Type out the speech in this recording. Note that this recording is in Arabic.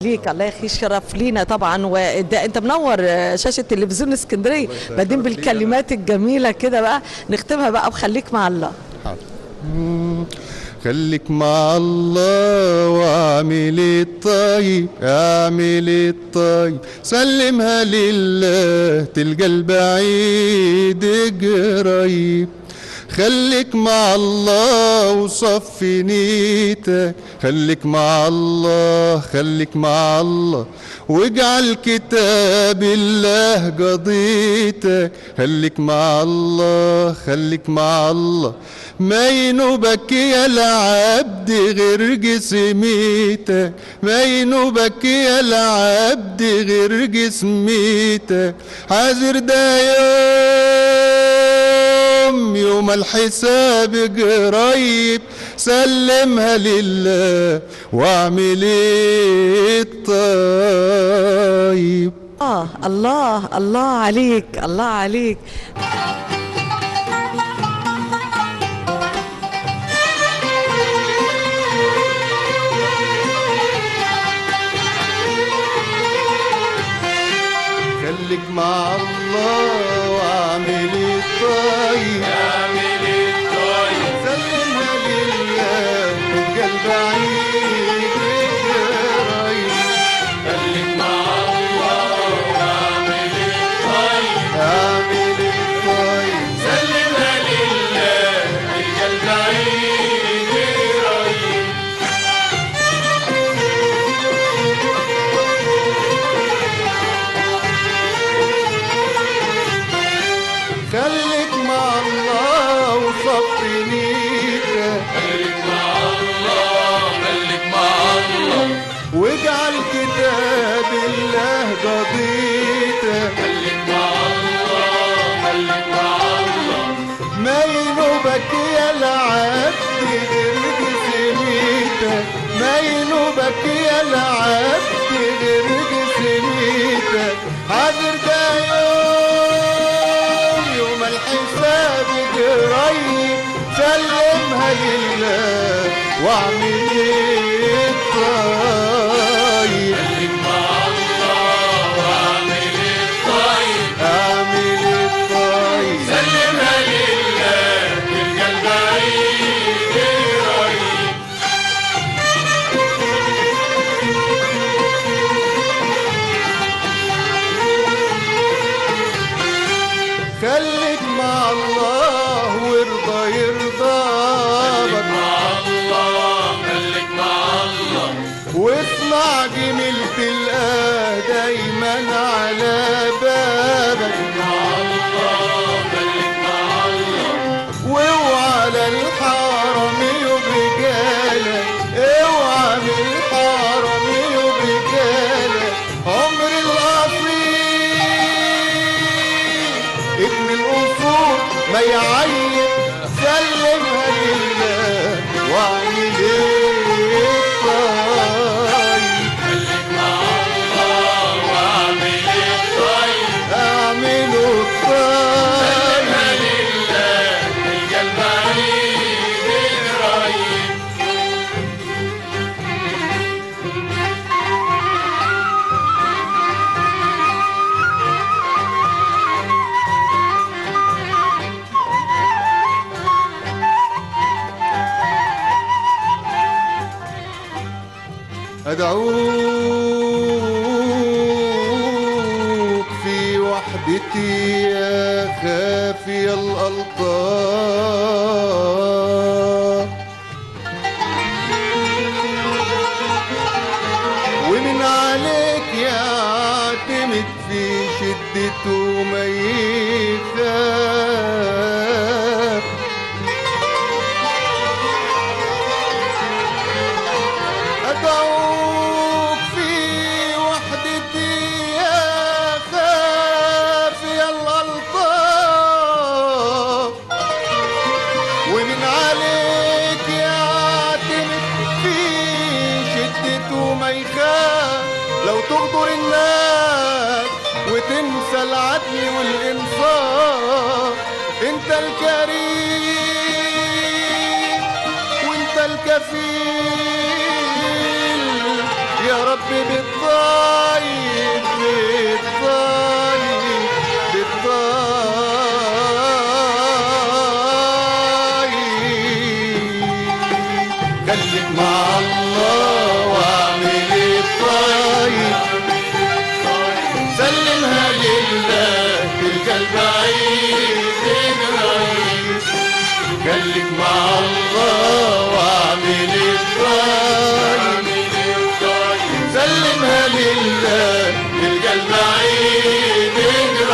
ليك الله يخليك، شرف لينا طبعا. وده انت منور شاشه تلفزيون اسكندريه، بعدين بالكلمات الجميله كده بقى نختمها بقى وخليك مع الله. خليك مع الله واعمل الطيب، اعمل الطيب، سلمها لله تلقى البعيد قريب. خليك مع الله وصفي نيتك، خليك مع الله، خليك مع الله واجعل كتاب الله قضيتك. خليك مع الله، خليك مع الله، ما ينوبك يا العبد غير جسميتك، ما ينوبك يا العبد غير جسميتك. حاضر ده يوم الحساب قريب، سلمها لله واعمل الطيب. الله الله عليك، الله عليك. خليك مع الله واعمل الطيب، اعمل الطيب، سلمها لله تلقى البعيد قريب. خليك مع الله واعمل الطيب، اعمل الطيب، سلمها لله تلقى البعيد قريب. خليك مع الله وصفي نيتك، خليك مع الله، خليك مع الله، واجعل كتاب الله قضيتك. خليك مع الله، خليك مع الله، ما ينوبك يا العبد غير جسميتك، ما ينوبك يا العبد غير جسميتك. حاضر ده يوم الحساب قريب، سلمها لله واعمل الطيب. خليك مع الله واعمل الطيب، اعمل الطيب، سلمها لله تلقى البعيد قريب. خليك مع الله وارضى يرضاك، مع الله، خليك مع الله، واصنع جميلة الآه دايما على بابك. مع الله، خليك مع الله، واوعى للحرم يبرجالك، اوعى من الحرم يبرجالك. عمر الأصيل ابن الأصول ما يعيب، سلمها لله واعمل الطيب. خليك مع الله واعمل الطيب، اعمل الطيب، سلمها لله تلقى البعيد قريب. أدعوك في وحدتي يا خافي الألطاف، ومن عليك يعتمد في شدته ما يخاف. أدعوك في وحدتي يا خافي الألطاف، ومن عليك يعتمد في شدته ما يخاف. لو تغدر الناس وتنسى العدل والإنصاف، انت الكريم وانت الكفيل يا رب بالطاعة بالطيب بالطيب بالطيب. خليك مع الله واعمل الطيب، سلمها لله تلك البعيد الرئيس. خليك مع الله واعمل الطيب، سلمها لله تلك البعيد الرئيس.